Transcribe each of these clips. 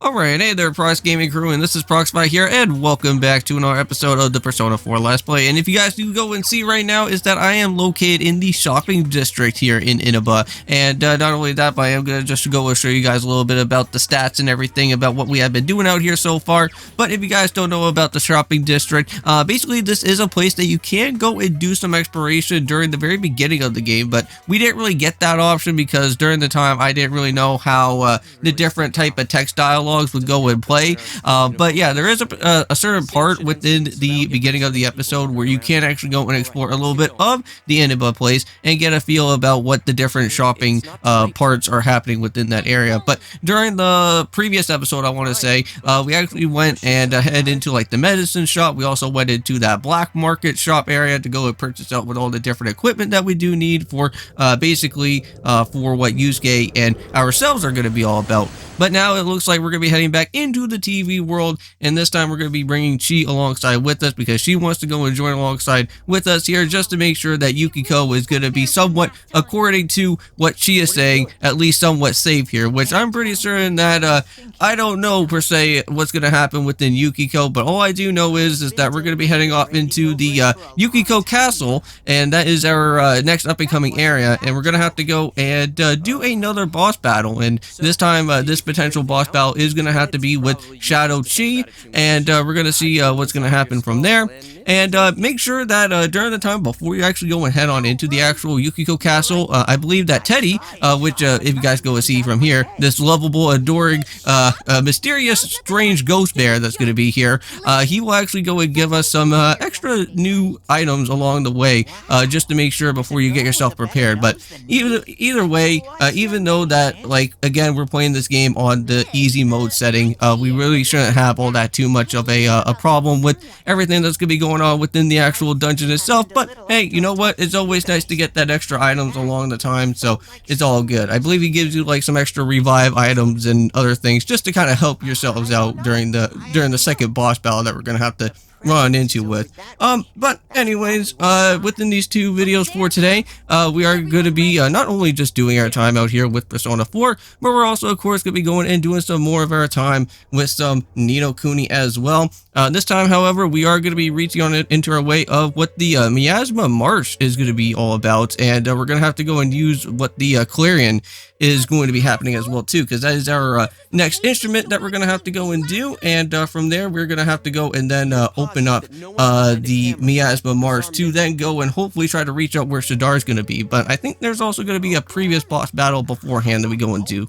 Alright, hey there Prox Gaming Crew, and this is Proxify here, and welcome back to another episode of the Persona 4 Let's Play. And if you guys do go and see right now, is that I am located in the shopping district here in Inaba. And not only that, but I am going to just go and show you guys a little bit about the stats and everything about what we have been doing out here so far. But if you guys don't know about the shopping district, basically this is a place that you can go and do some exploration during the very beginning of the game, but we didn't really get that option because during the time I didn't really know how the different type of text dialogues would go and play. But yeah, there is a certain part within the beginning of the episode where you can actually go and explore a little bit of the Inaba place and get a feel about what the different shopping parts are happening within that area. But during the previous episode, I want to say, we actually went and head into like the medicine shop. We also went into that black market shop area to go and purchase out with all the different equipment that we do need for basically for what Yusuke and ourselves are going to be all about. But now it looks like we're going to be heading back into the TV world, and this time we're going to be bringing Chie alongside with us because she wants to go and join alongside with us here just to make sure that Yukiko is going to be somewhat, according to what Chie is saying, at least somewhat safe here, which I'm pretty certain that I don't know per se what's going to happen within Yukiko, but all I do know is that we're going to be heading off into the Yukiko Castle, and that is our next up-and-coming area, and we're going to have to go and do another boss battle, and this time this potential boss battle is going to have to be with Shadow Chie, and we're going to see what's going to happen from there. And make sure that during the time before you actually go and head on into the actual Yukiko Castle, I believe that Teddy, which if you guys go and see from here, this lovable, adoring, mysterious, strange ghost bear that's going to be here, he will actually go and give us some extra new items along the way, just to make sure before you get yourself prepared. But either way, even though that, like, again, we're playing this game on the easy mode setting, we really shouldn't have all that too much of a problem with everything that's going to be going on within the actual dungeon itself. But hey, you know what, it's always nice to get that extra items along the time, so it's all good. I believe he gives you like some extra revive items and other things just to kind of help yourselves out during the second boss battle that we're gonna have to run into with. But anyways, within these two videos for today, we are going to be not only just doing our time out here with Persona 4, but we're also of course going to be going and doing some more of our time with some Ni no Kuni as well. This time, however, we are going to be reaching on it into our way of what the Miasma Marsh is going to be all about, and we're going to have to go and use what the Clarion is going to be happening as well too, because that is our next instrument that we're going to have to go and do, and from there we're going to have to go and then open up the Miasma Marsh to then go and hopefully try to reach out where Shadar is going to be. But I think there's also going to be a previous boss battle beforehand that we go and do.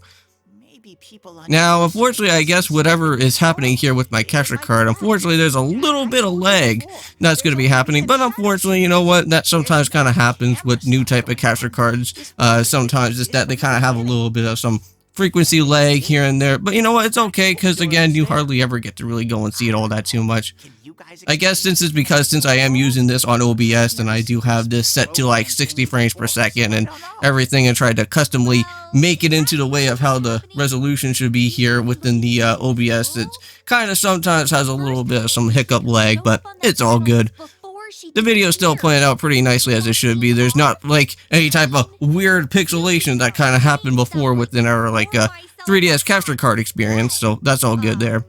Now, unfortunately, I guess whatever is happening here with my capture card, unfortunately, there's a little bit of lag that's going to be happening. But unfortunately, you know what? That sometimes kind of happens with new type of capture cards. Sometimes it's that they kind of have a little bit of some frequency lag here and there. But you know what? It's okay because, again, you hardly ever get to really go and see it all that too much. I guess since I am using this on OBS and I do have this set to like 60 frames per second and everything, and tried to customly make it into the way of how the resolution should be here within the OBS, it kind of sometimes has a little bit of some hiccup lag, but it's all good. The video is still playing out pretty nicely as it should be. There's not like any type of weird pixelation that kind of happened before within our like 3DS capture card experience, so that's all good there.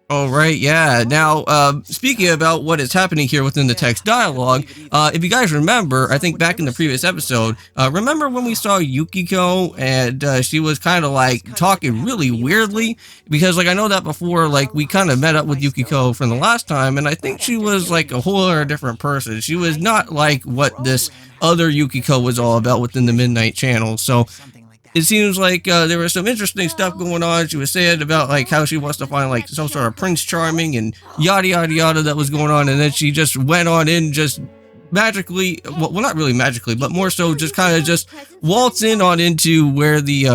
Alright, yeah. Now, speaking about what is happening here within the text dialogue, if you guys remember, I think back in the previous episode, remember when we saw Yukiko and she was kind of like talking really weirdly? Because like I know that before, like we kind of met up with Yukiko from the last time, and I think she was like a whole other different person. She was not like what this other Yukiko was all about within the Midnight Channel, so it seems like there was some interesting stuff going on. She was saying about like how she wants to find like some sort of Prince Charming and yada yada yada that was going on, and then she just went on in just magically, well not really magically, but more so just kind of just waltz in on into where the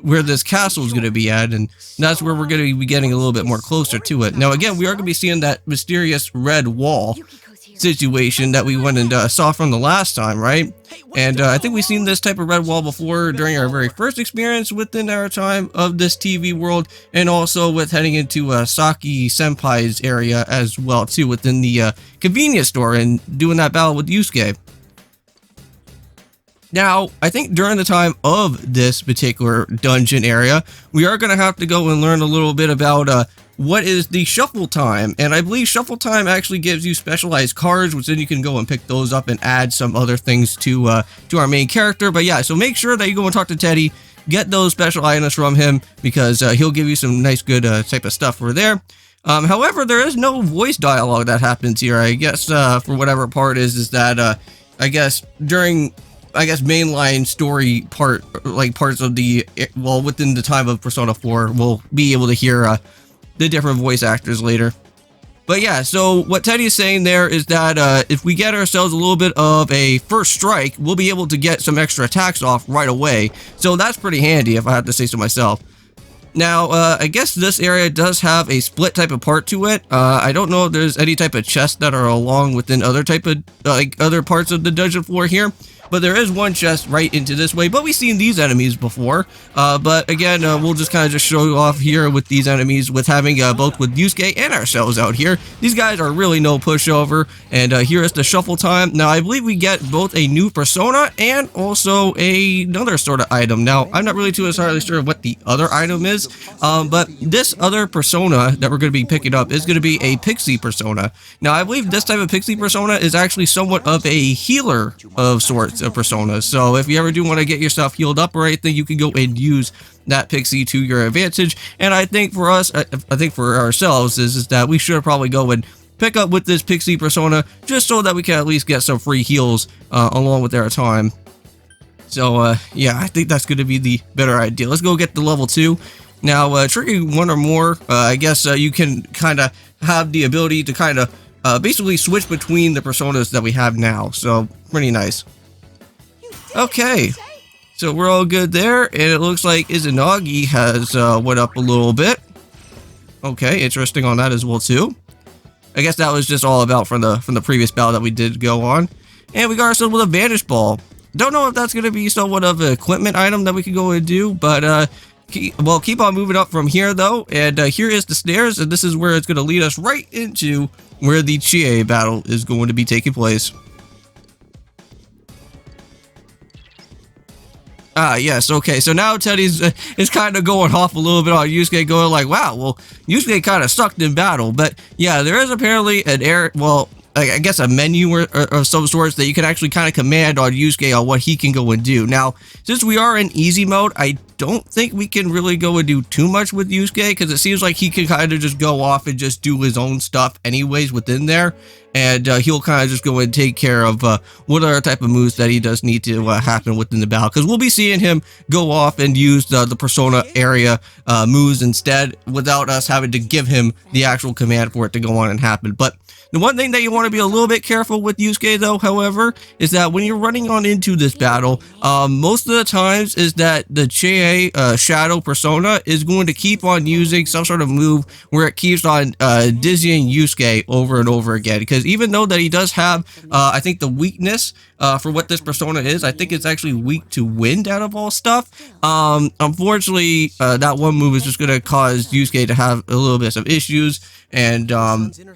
where this castle is going to be at, and that's where we're going to be getting a little bit more closer to it. Now again, we are going to be seeing that mysterious red wall situation that we went and saw from the last time, right? And I think we've seen this type of red wall before during our very first experience within our time of this TV world, and also with heading into Saki Senpai's area as well too, within the convenience store and doing that battle with Yusuke. Now, I think during the time of this particular dungeon area, we are going to have to go and learn a little bit about what is the shuffle time. And I believe shuffle time actually gives you specialized cards, which then you can go and pick those up and add some other things to our main character. But yeah, so make sure that you go and talk to Teddy, get those special items from him, because he'll give you some nice, good type of stuff for there. However, there is no voice dialogue that happens here. I guess for whatever part is that I guess during mainline story parts of the, well, within the time of Persona 4, we'll be able to hear the different voice actors later. But yeah, so what Teddy is saying there is that if we get ourselves a little bit of a first strike, we'll be able to get some extra attacks off right away. So that's pretty handy, if I have to say so myself. Now, I guess this area does have a split type of part to it. I don't know if there's any type of chests that are along within other type of, other parts of the dungeon floor here. But there is one chest right into this way, but we've seen these enemies before. But again, we'll just kind of just show you off here with these enemies, with having both with Yusuke and ourselves out here. These guys are really no pushover, and here is the shuffle time. Now, I believe we get both a new persona and also another sort of item. Now, I'm not really too entirely sure what the other item is, but this other persona that we're going to be picking up is going to be a pixie persona. Now, I believe this type of pixie persona is actually somewhat of a healer of sorts of personas. So if you ever do want to get yourself healed up or anything, you can go and use that pixie to your advantage. And I think for us, I think for ourselves is that we should probably go and pick up with this pixie persona just so that we can at least get some free heals along with our time. So yeah, I think that's going to be the better idea. Let's go get the level 2. Now, triggering one or more, I guess you can kind of have the ability to kind of basically switch between the personas that we have now. So pretty nice. Okay, so we're all good there, and it looks like Izanagi has went up a little bit. Okay, interesting on that as well too. I guess that was just all about from the previous battle that we did go on. And we got ourselves with a Vanish Ball. Don't know if that's going to be somewhat of an equipment item that we can go and do, but keep on moving up from here though. And here is the stairs, and this is where it's going to lead us right into where the Chie battle is going to be taking place. Ah, yes, okay, so now Teddy's is kind of going off a little bit on Yusuke, going like, wow, well, Yusuke kind of sucked in battle, but yeah, there is apparently an I guess a menu or of some sorts that you can actually kind of command on Yusuke on what he can go and do. Now, since we are in easy mode, I don't think we can really go and do too much with Yusuke, because it seems like he can kind of just go off and just do his own stuff anyways within there, and he'll kind of just go and take care of what other type of moves that he does need to happen within the battle, because we'll be seeing him go off and use the persona area moves instead, without us having to give him the actual command for it to go on and happen. But the one thing that you want to be a little bit careful with Yusuke though, however, is that when you're running on into this battle, most of the times is that the Chie shadow persona is going to keep on using some sort of move where it keeps on dizzying Yusuke over and over again. Because even though that he does have, I think the weakness for what this persona is, I think it's actually weak to wind out of all stuff. Unfortunately, that one move is just going to cause Yusuke to have a little bit of issues, and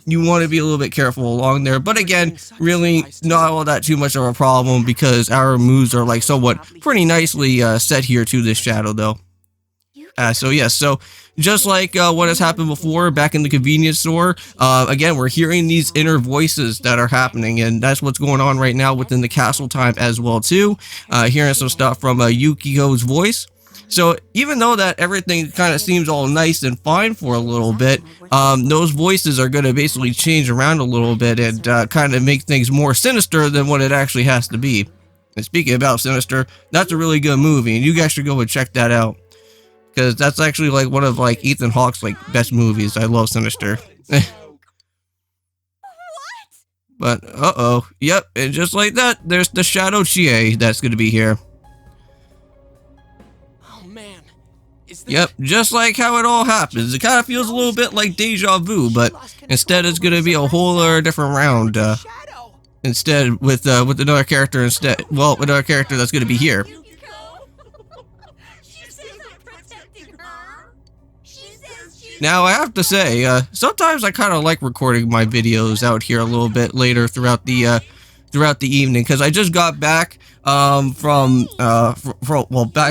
you want to be a little bit careful along there. But again, really not all that too much of a problem, because our moves are like somewhat pretty nicely set here to this shadow though. So yes, so just like what has happened before back in the convenience store, again, we're hearing these inner voices that are happening, and that's what's going on right now within the castle time as well too. Hearing some stuff from Yukiko's voice. So even though that everything kind of seems all nice and fine for a little bit, those voices are going to basically change around a little bit and kind of make things more sinister than what it actually has to be. And speaking about sinister, that's a really good movie, and you guys should go and check that out, because that's actually like one of like Ethan Hawke's like best movies. I love Sinister. But yep, and just like that, there's the Shadow Chie that's going to be here. Yep, just like how it all happens. It kind of feels a little bit like deja vu, but instead it's going to be a whole other different round. Instead, with another character instead. Well, another character that's going to be here. Now, I have to say, sometimes I kind of like recording my videos out here a little bit later throughout the throughout the evening, because I just got back back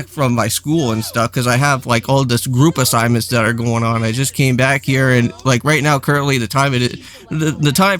from my school and stuff, because I have like all this group assignments that are going on. I just came back here, and like right now currently the time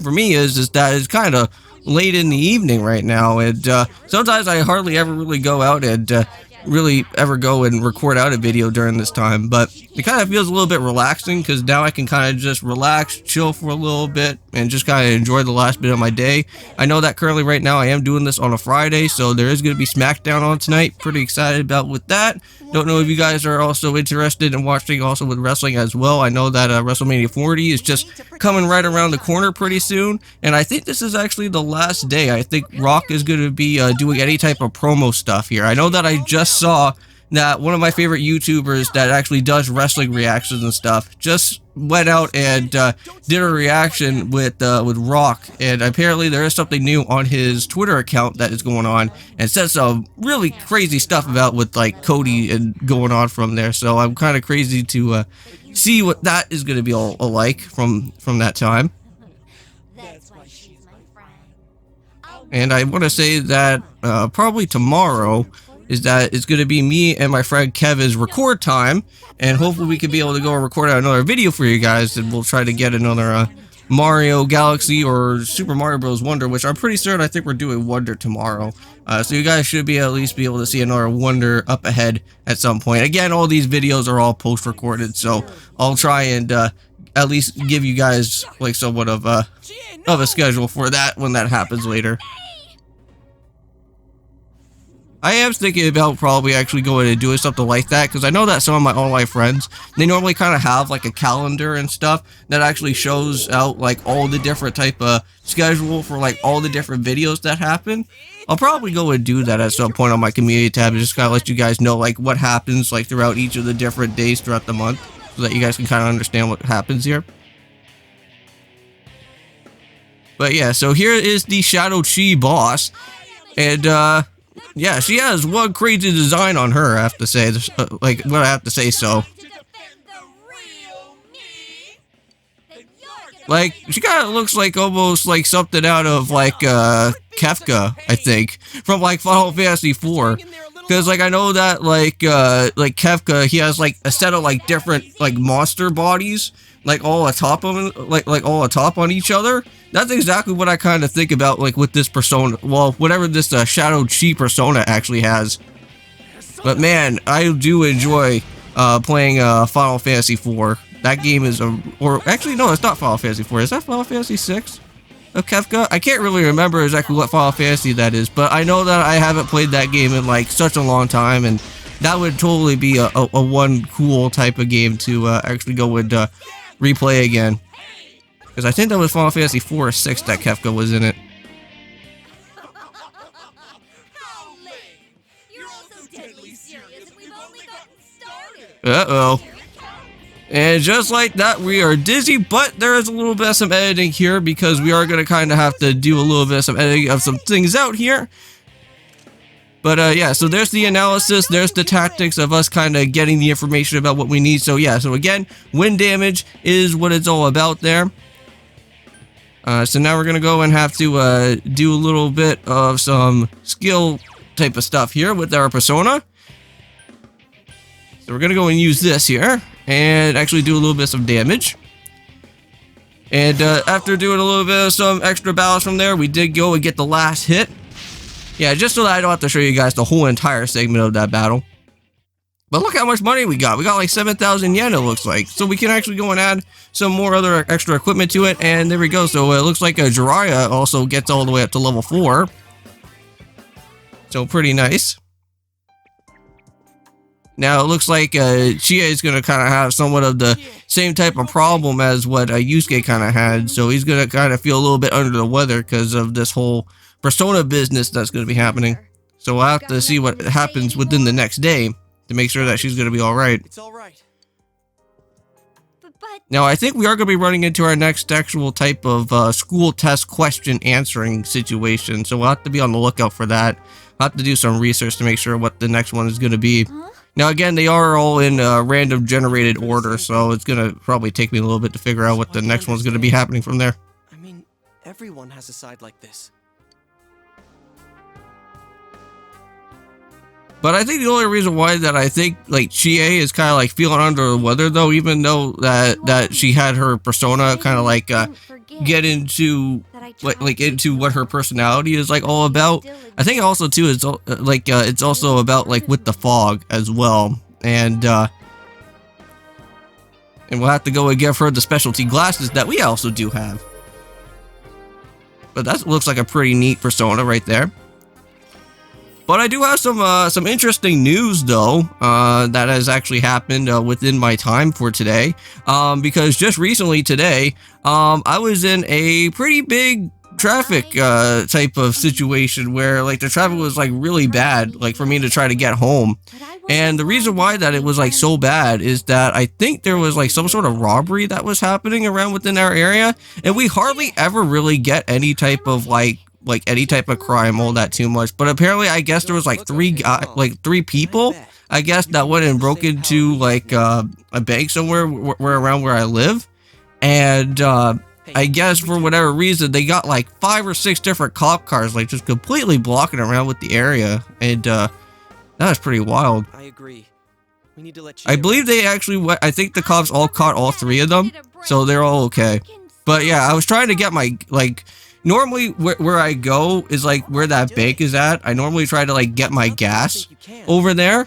for me is that it's kind of late in the evening right now, and sometimes I hardly ever really go out and really ever go and record out a video during this time, but it kind of feels a little bit relaxing, because now I can kind of just relax, chill for a little bit, and just kind of enjoy the last bit of my day. I know that currently right now I am doing this on a Friday, so there is going to be SmackDown on tonight. Pretty excited about with that. Don't know if you guys are also interested in watching also with wrestling as well. I know that WrestleMania 40 is just coming right around the corner pretty soon, and I think this is actually the last day. I think Rock is going to be doing any type of promo stuff here. I know that I just saw that one of my favorite YouTubers that actually does wrestling reactions and stuff just went out and did a reaction with Rock, and apparently there is something new on his Twitter account that is going on, and said some really crazy stuff about with like Cody and going on from there. So I'm kind of crazy to see what that is going to be all like from that time. And I want to say that probably tomorrow is that it's going to be me and my friend Kevin's record time, and hopefully we could be able to go and record out another video for you guys, and we'll try to get another Mario Galaxy or Super Mario Bros. Wonder, which I'm pretty certain I think we're doing Wonder tomorrow. So you guys should be at least be able to see another Wonder up ahead at some point. Again, all these videos are all post-recorded, so I'll try and at least give you guys like somewhat of a schedule for that when that happens later. I am thinking about probably actually going and doing something like that, because I know that some of my online friends, they normally kind of have like a calendar and stuff that actually shows out like all the different type of schedule for like all the different videos that happen. I'll probably go and do that at some point on my community tab, and just kind of let you guys know like what happens like throughout each of the different days throughout the month, so that you guys can kind of understand what happens here. But yeah, so here is the Shadow Chie boss, and yeah, she has one crazy design on her, I have to say. Like, what I have to say, so. Like, she kind of looks like almost like something out of, like, Kefka, I think, from, like, Final Fantasy IV. Because, like, I know that, like Kefka, he has, like, a set of, like, different, like, monster bodies, like, all atop of like all atop on each other. That's exactly what I kind of think about, like, with this persona. Well, whatever this Shadow Chie persona actually has. But, man, I do enjoy playing Final Fantasy IV. That game is or actually, no, it's not Final Fantasy IV. Is that Final Fantasy VI of Kefka? I can't really remember exactly what Final Fantasy that is, but I know that I haven't played that game in, like, such a long time, and that would totally be a one cool type of game to actually go and replay again. Because I think that was Final Fantasy IV or 6 that Kefka was in it. Uh-oh. And just like that, we are dizzy, but there is a little bit of some editing here, because we are going to kind of have to do a little bit of some editing of some things out here. But yeah, so there's the analysis, there's the tactics of us kind of getting the information about what we need. So yeah, so again, wind damage is what it's all about there. So now we're going to go and have to do a little bit of some skill type of stuff here with our persona. So we're going to go and use this here and actually do a little bit of some damage. And after doing a little bit of some extra battles from there, we did go and get the last hit. Yeah, just so that I don't have to show you guys the whole entire segment of that battle. But look how much money we got. We got like 7,000 yen, it looks like. So we can actually go and add some more other extra equipment to it. And there we go. So it looks like Jiraiya also gets all the way up to level 4. So pretty nice. Now it looks like Chie is going to kind of have somewhat of the same type of problem as what Yusuke kind of had. So he's going to kind of feel a little bit under the weather because of this whole persona business that's going to be happening. So we'll have to see what happens within the next day to make sure that she's going to be alright. It's alright. Now I think we are going to be running into our next actual type of school test question answering situation. So we'll have to be on the lookout for that. I'll have to do some research to make sure what the next one is going to be. Now again, they are all in random generated order, so it's going to probably take me a little bit to figure out what the next one's going to be happening from there. I mean, everyone has a side like this. But I think the only reason why that I think like Chie is kind of like feeling under the weather though, even though that she had her persona kind of like get into like into what her personality is like all about. I think also too it's like it's also about like with the fog as well, and we'll have to go and give her the specialty glasses that we also do have. But that looks like a pretty neat persona right there. But I do have some interesting news though that has actually happened within my time for today. Because just recently today, I was in a pretty big traffic type of situation where like the traffic was like really bad, like for me to try to get home. And the reason why that it was like so bad is that I think there was like some sort of robbery that was happening around within our area, and we hardly ever really get any type of like any type of crime all that too much. But apparently I guess there was like three people I guess that went and broke into like a bank somewhere around where I live, and I guess for whatever reason they got like 5 or 6 different cop cars like just completely blocking around with the area, and that was pretty wild. I agree. We need to let I believe they actually I think the cops all caught all 3 of them, so they're all okay. But yeah, I was trying to get my like normally where I go is like where that bank is at. I normally try to like get my gas over there.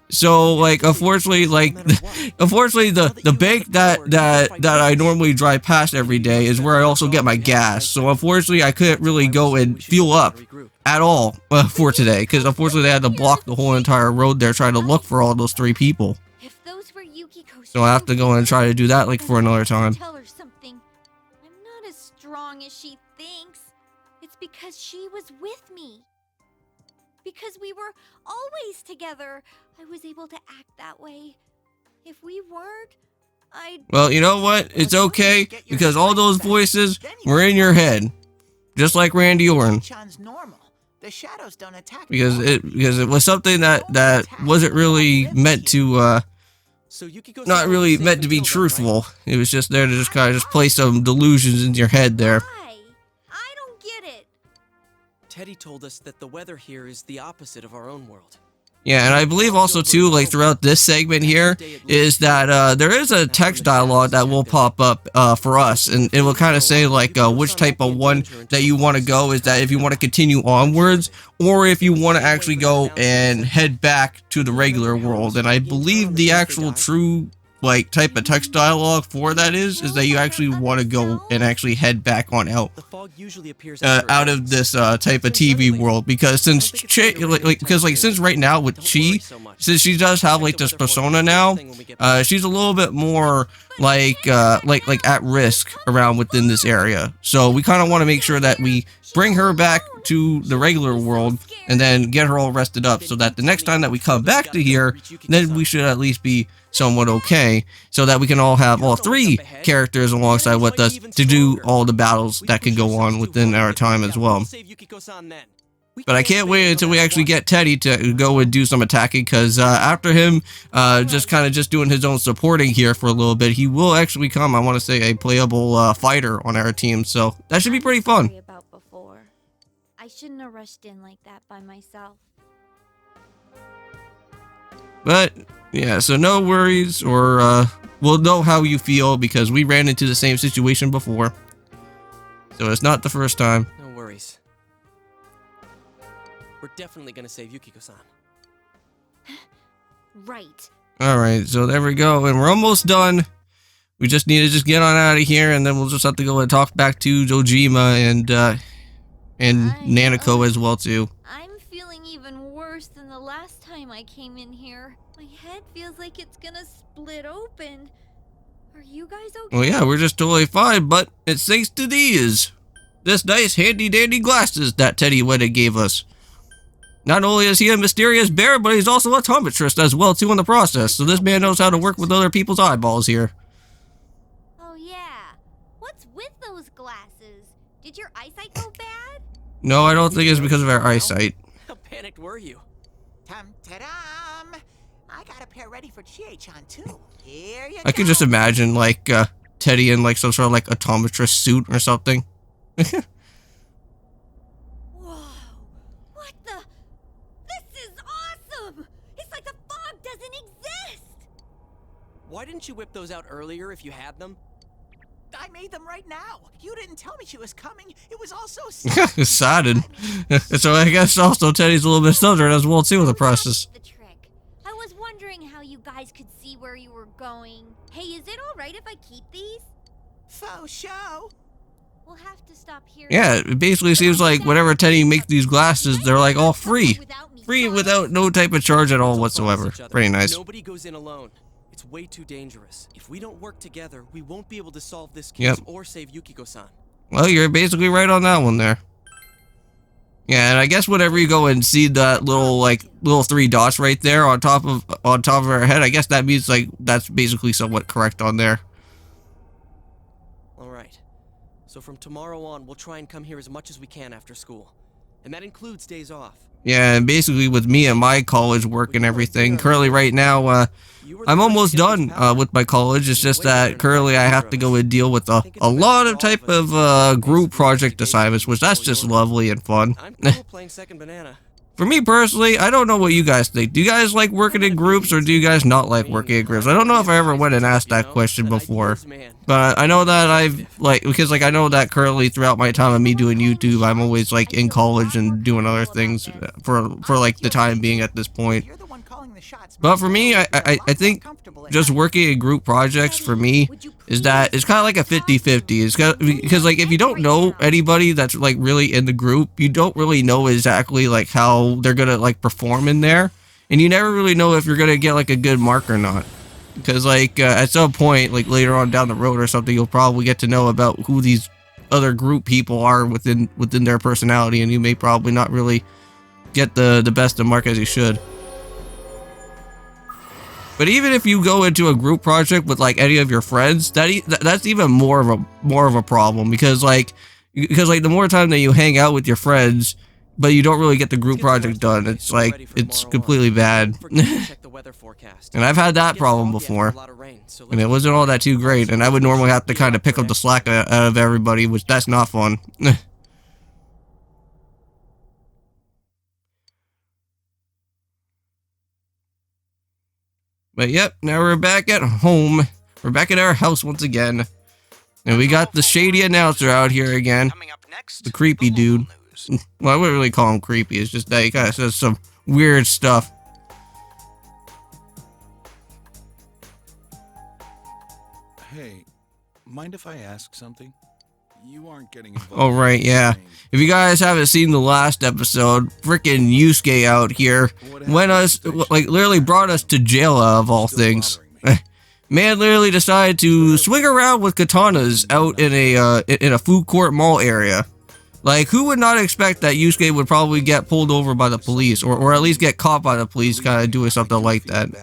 So like unfortunately the bank that I normally drive past every day is where I also get my gas. So unfortunately I couldn't really go and fuel up at all for today, because unfortunately they had to block the whole entire road there trying to look for all those 3 people. So I have to go and try to do that like for another time. Because she was with me. Because we were always together, I was able to act that way. If we weren't, I'd... Well, you know what? It's okay, because all those voices were in your head. Just like Randy Orton. Because it was something that wasn't really meant to not really meant to be truthful. It was just there to just kind of just play some delusions in your head there. Teddy told us that the weather here is the opposite of our own world. Yeah, and I believe also too, like throughout this segment here, is that there is a text dialogue that will pop up for us, and it will kind of say like which type of one that you want to go. Is that if you want to continue onwards, or if you want to actually go and head back to the regular world. And I believe the actual true like type of text dialogue for that is that you actually want to go and actually head back on out out of this type of TV world, because since since right now with Chie, since she does have like this persona now, she's a little bit more like at risk around within this area. So we kind of want to make sure that we bring her back to the regular world and then get her all rested up, so that the next time that we come back to here, then we should at least be somewhat okay, so that we can all have all 3 characters alongside with us to do all the battles that can go on within our time as well. But I can't wait until we actually get Teddy to go and do some attacking, because after him just doing his own supporting here for a little bit, he will actually become, I want to say, a playable fighter on our team, so that should be pretty fun. I shouldn't have rushed in like that by myself. But yeah, so no worries, or we'll know how you feel, because we ran into the same situation before. So it's not the first time. No worries. We're definitely gonna save Yukiko-san. Right. Alright, so there we go, and we're almost done. We just need to just get on out of here, and then we'll just have to go and talk back to Dojima and Nanako as well too. I'm feeling even worse than the last time I came in here. My head feels like it's gonna split open. Are you guys okay? Well, yeah, we're just totally fine, but it's thanks to this nice handy dandy glasses that Teddy Weddick gave us. Not only is he a mysterious bear, but he's also a optometrist as well too in the process, so this man knows how to work with other people's eyeballs here. Oh yeah, what's with those glasses? Did your eyesight go bad? No, I don't think it's because of our eyesight. How panicked were you? Tum-ta-dum! I got a pair ready for Chie-chan too. Here you I could just imagine like Teddy in like some sort of like optometrist suit or something. Whoa! What the? This is awesome! Why didn't you whip those out earlier if you had them? I made them right now. You didn't tell me she was coming. It was all so Sodden. So I guess also Teddy's a little bit stuttered as well too with the process. The trick. I was wondering how you guys could see where you were going. Hey, is it all right if I keep these? faux show. We'll have to stop here. Yeah, it basically seems like whenever Teddy makes these glasses, they're like all free. Free without no type of charge at all whatsoever. Pretty nice. Nobody goes in alone. It's way too dangerous. If we don't work together, we won't be able to solve this case or save Yukiko-san. Well, you're basically right on that one there. Yeah, and I guess whenever you go and see that little 3 dots right there on top of her head, I guess that means like that's basically somewhat correct on there. All right. So from tomorrow on, we'll try and come here as much as we can after school. And that includes days off. Yeah, and basically with me and my college work and everything, currently right now, I'm almost done with my college. It's just that currently I have to go and deal with a lot of type of group project assignments, which that's just lovely and fun. I'm cool playing second banana. For me personally, I don't know what you guys think. Do you guys like working in groups or do you guys not like working in groups? I don't know if I ever went and asked that question before. But I know that because I know that currently throughout my time of me doing YouTube, I'm always like in college and doing other things for like the time being at this point. But for me, I think just working in group projects for me is that it's kind of like a 50-50. It's because like if you don't know anybody that's like really in the group, you don't really know exactly like how they're gonna like perform in there, and you never really know if you're gonna get like a good mark or not. Because like at some point, like later on down the road or something, you'll probably get to know about who these other group people are within their personality, and you may probably not really get the best of mark as you should. But even if you go into a group project with like any of your friends, that's even more of a problem because like the more time that you hang out with your friends, but you don't really get the group project done, it's like it's completely bad. And I've had that problem before, and it wasn't all that too great. And I would normally have to kind of pick up the slack out of everybody, which that's not fun. But yep, now we're back at home. We're back at our house once again. And we got the shady announcer out here again. The creepy dude. Well, I wouldn't really call him creepy. It's just that he kind of says some weird stuff. Hey, mind if I ask something? You aren't getting involved. Oh, right, yeah. If you guys haven't seen the last episode, frickin' Yusuke out here literally brought us to jail of all things. Man literally decided to swing around with katanas out in a food court mall area. Like, who would not expect that Yusuke would probably get pulled over by the police, or at least get caught by the police kind of doing something like that. And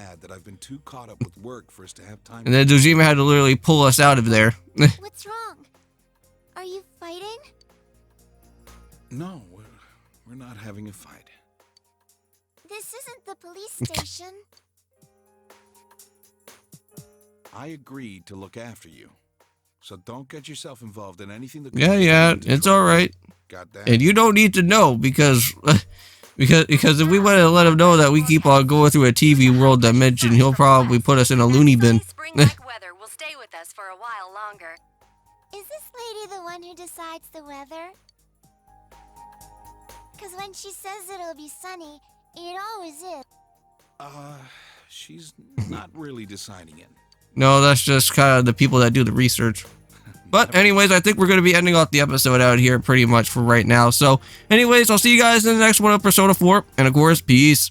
then Dojima had to literally pull us out of there. What's wrong? Are you fighting? No, we're not having a fight. This isn't the police station. I agreed to look after you. So don't get yourself involved in anything that Yeah, it's alright. Got that? And you don't need to know because if we want to let him know that we keep on going through a TV world dimension, he'll probably put us in a loony bin. Spring-like weather will stay with us for a while longer. Is this lady the one who decides the weather? Because when she says it'll be sunny, it always is. She's not really deciding it. No, that's just kind of the people that do the research. But anyways, I think we're going to be ending off the episode out here pretty much for right now. So anyways, I'll see you guys in the next one of Persona 4. And of course, peace.